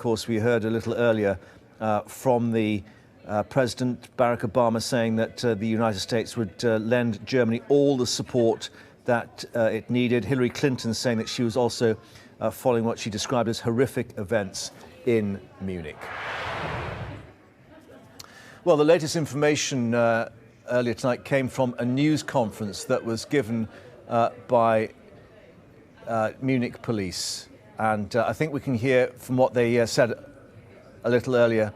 course, we heard a little earlier from the President Barack Obama saying that the United States would lend Germany all the support that it needed. Hillary Clinton saying that she was also following what she described as horrific events in Munich. Well, the latest information earlier tonight came from a news conference that was given by Munich police. And I think we can hear from what they said a little earlier.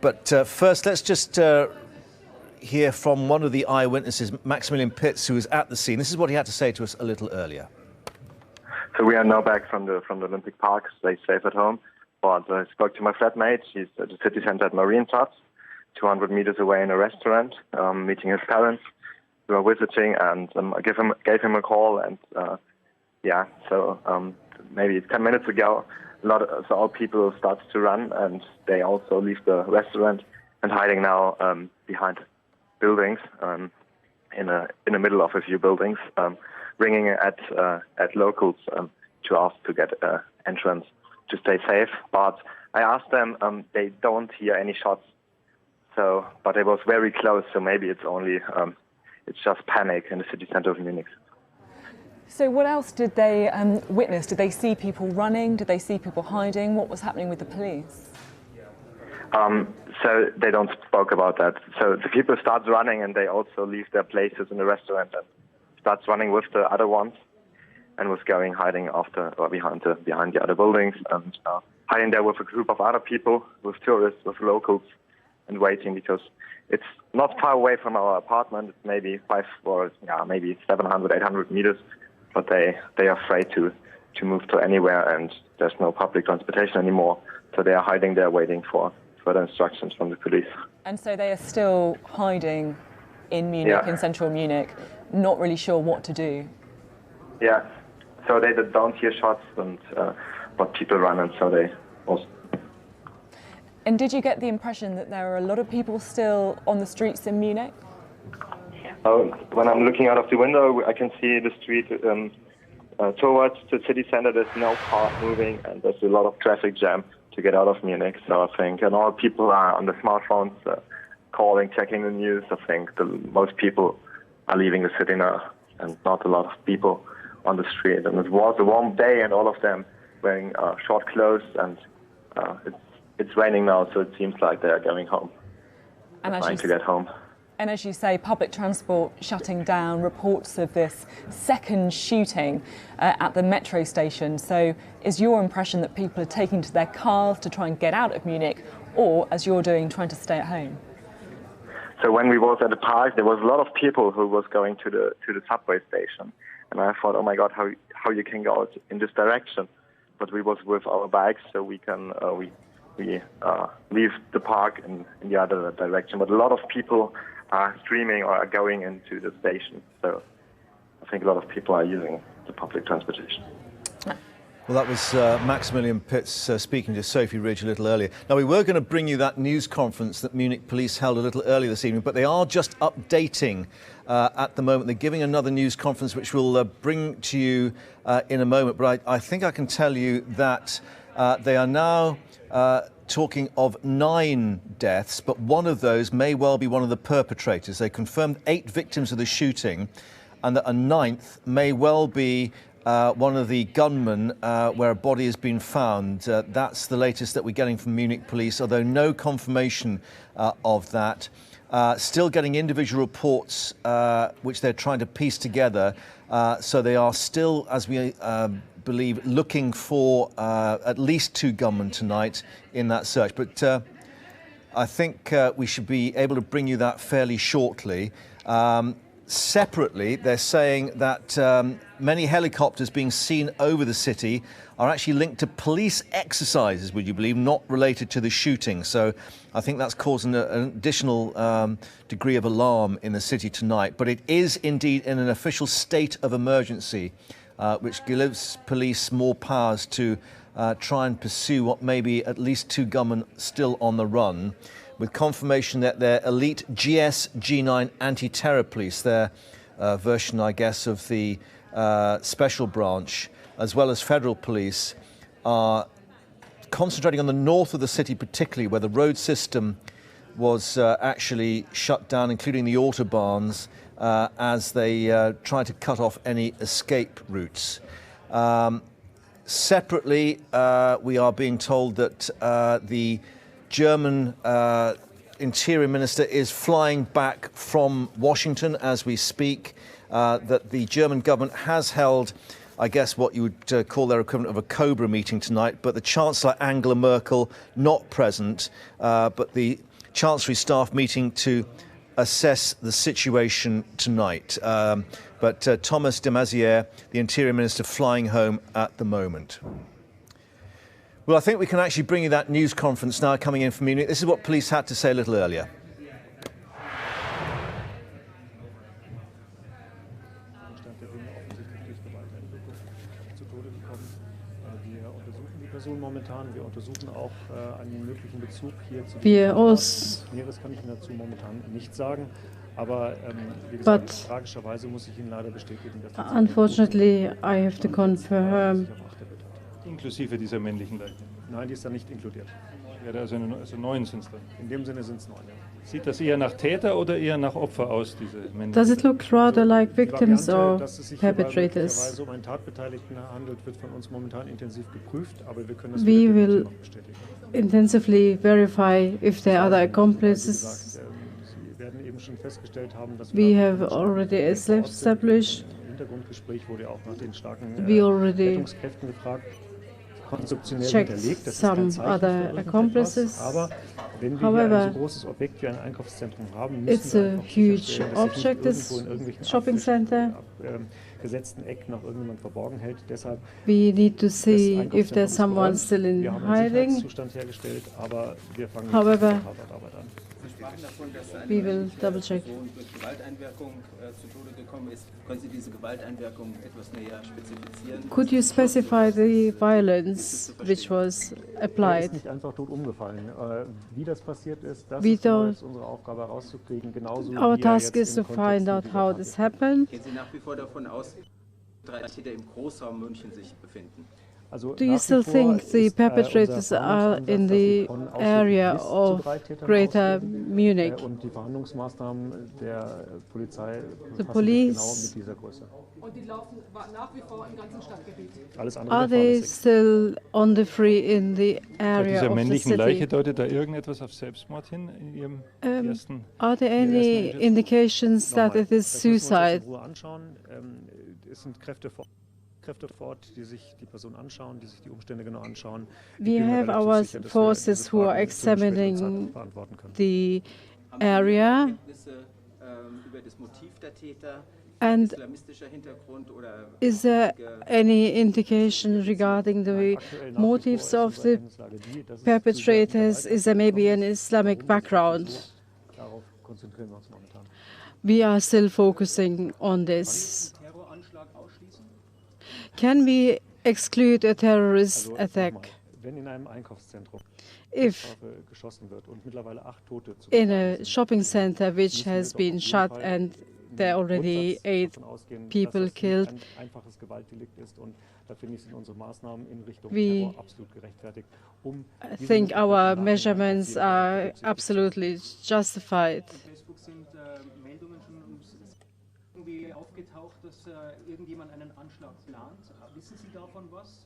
But first, let's just hear from one of the eyewitnesses, Maximilian Pitz, who was at the scene. This is what he had to say to us a little earlier. So we are now back from the Olympic Park. Stay safe at home. But I spoke to my flatmate. He's at the city center at Marienplatz, 200 meters away in a restaurant, meeting his parents who are visiting, and I gave him a call. And so maybe 10 minutes ago, all people start to run, and they also leave the restaurant and hiding now behind buildings in the middle of a few buildings, ringing at locals to ask to get entrance to stay safe. But I asked them, they don't hear any shots. So, but it was very close. So maybe it's only it's just panic in the city center of Munich. So what else did they witness? Did they see people running? Did they see people hiding? What was happening with the police? So they don't spoke about that. So the people start running, and they also leave their places in the restaurant and starts running with the other ones, and was going hiding after or behind the other buildings, and hiding there with a group of other people, with tourists, with locals, and waiting, because it's not far away from our apartment. It's maybe 700, 800 meters, but they are afraid to move to anywhere, and there's no public transportation anymore. So they are hiding there, waiting for further instructions from the police. And so they are still hiding in Munich, in central Munich, not really sure what to do. Yeah, so they don't hear shots, and but people run, and so they also. And did you get the impression that there are a lot of people still on the streets in Munich? When I'm looking out of the window, I can see the street towards the city center. There's no car moving, and there's a lot of traffic jam to get out of Munich. So I think, and all people are on the smartphones, calling, checking the news. I think most people are leaving the city now, and not a lot of people on the street. And it was a warm day, and all of them wearing short clothes, and it's raining now, so it seems like they are going home, and trying to get home. And as you say, public transport shutting down, reports of this second shooting at the metro station. So is your impression that people are taking to their cars to try and get out of Munich, or, as you're doing, trying to stay at home? So when we was at the park, there was a lot of people who was going to the subway station. And I thought, oh my God, how you can go in this direction? But we was with our bikes, so we can we leave the park in the other direction. But a lot of people are streaming or are going into the station. So I think a lot of people are using the public transportation. Well, that was Maximilian Pitz speaking to Sophie Ridge a little earlier. Now, we were going to bring you that news conference that Munich police held a little earlier this evening, but they are just updating at the moment. They're giving another news conference, which we'll bring to you in a moment. But I think I can tell you that they are now talking of 9 deaths, but one of those may well be one of the perpetrators. They confirmed 8 victims of the shooting, and that a 9th may well be one of the gunmen where a body has been found. That's the latest that we're getting from Munich police, although no confirmation of that. Still getting individual reports which they're trying to piece together. So they are still, as we believe, looking for at least 2 gunmen tonight in that search. But I think we should be able to bring you that fairly shortly. Separately, they're saying that many helicopters being seen over the city are actually linked to police exercises, would you believe, not related to the shooting. So I think that's causing an additional degree of alarm in the city tonight. But it is indeed in an official state of emergency, which gives police more powers to try and pursue what may be at least 2 gunmen still on the run, with confirmation that their elite GS-G9 anti-terror police, their version, I guess, of the special branch, as well as federal police, are concentrating on the north of the city particularly, where the road system was actually shut down, including the autobahns, as they try to cut off any escape routes. Separately, we are being told that the German Interior Minister is flying back from Washington as we speak, that the German government has held, I guess, what you would call their equivalent of a Cobra meeting tonight, but the Chancellor Angela Merkel not present, but the Chancellery staff meeting to assess the situation tonight. But Thomas de Maizière, the Interior Minister, flying home at the moment. Well, I think we can actually bring you that news conference now coming in from Munich. This is what police had to say a little earlier. Momentan. Wir untersuchen auch einen möglichen Bezug hier zu Näheres kann ich Ihnen dazu momentan nicht sagen, aber wie gesagt, tragischerweise muss ich Ihnen leider bestätigen, dass unfortunately, I have to confirm. Inklusive dieser männlichen Leiche. Nein, die ist da nicht inkludiert. Ja, also 9 sind es dann. In dem Sinne sind es 9. Ja. Sieht das eher nach Täter oder eher nach Opfer aus, diese männlichen? Does it look rather like victims or perpetrators? Um einen Tatbeteiligten handelt, wird von uns momentan intensiv geprüft, aber wir können das We will noch bestätigen. intensively verify if there are other accomplices. Sie werden eben schon festgestellt haben, dass we have already established. Im Hintergrundgespräch wurde auch nach den starken We already Rettungskräften gefragt. Checked some other accomplices. Aber wenn wir However, ein so großes Objekt wie ein Einkaufszentrum haben, it's müssen a huge object, this shopping center. Gesetzten Eck noch irgendjemand verborgen hält. Deshalb we need to see if there's someone still in hiding. Aber wir fangen However, Arbeit an. we will double check. Durch Gewalteinwirkung zu Tode gekommen ist. Können Sie diese Gewalteinwirkung etwas näher spezifizieren? Could you specify the violence which was applied? Er ist nicht einfach tot umgefallen. Wie das passiert ist, das ist unsere Aufgabe herauszukriegen. Genauso Our task is to find out how this happened. Gehen Sie nach wie vor davon aus, dass 3 Täter im Großraum München sich befinden? Do you still think the perpetrators are in the area of Greater Munich? The police, are they still on the free in the area of the city? Leiche deutet da irgendetwas auf Selbstmord hin in Ihrem ersten? Are there any indications that it is suicide? Es sind Kräfte vor Ort, die sich die Person anschauen, die sich die Umstände genau anschauen. We have our forces who are examining the area. And is there any indication regarding the motives of the perpetrators? Is there maybe an Islamic background? We are still focusing on this. Can we exclude a terrorist attack? If in a shopping center which has been shot and there are already 8 people killed, we think our measurements are absolutely justified.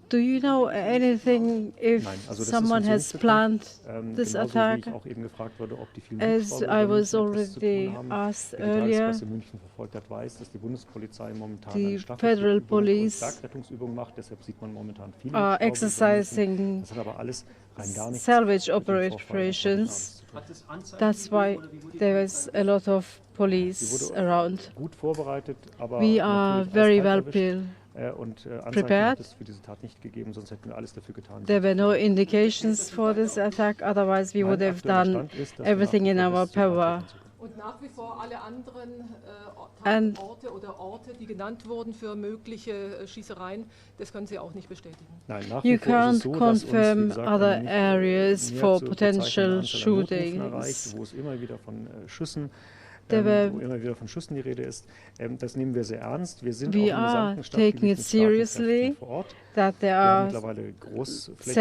Do you know anything if someone has planned this attack? As I was already asked earlier, the federal police are exercising salvage operations. That's why there is a lot of police around. We are very well prepared. There were no indications for this attack, otherwise we would have done everything in our power. And Orte, die genannt wurden für mögliche Schießereien, das können Sie auch nicht bestätigen. You can't confirm other areas for potential shootings. wo immer wieder von Schüssen die Rede ist. Das nehmen wir sehr ernst. Wir sind auch im gesamten Stadtgebiet mit starken Kräften vor Ort. Wir haben mittlerweile großflächig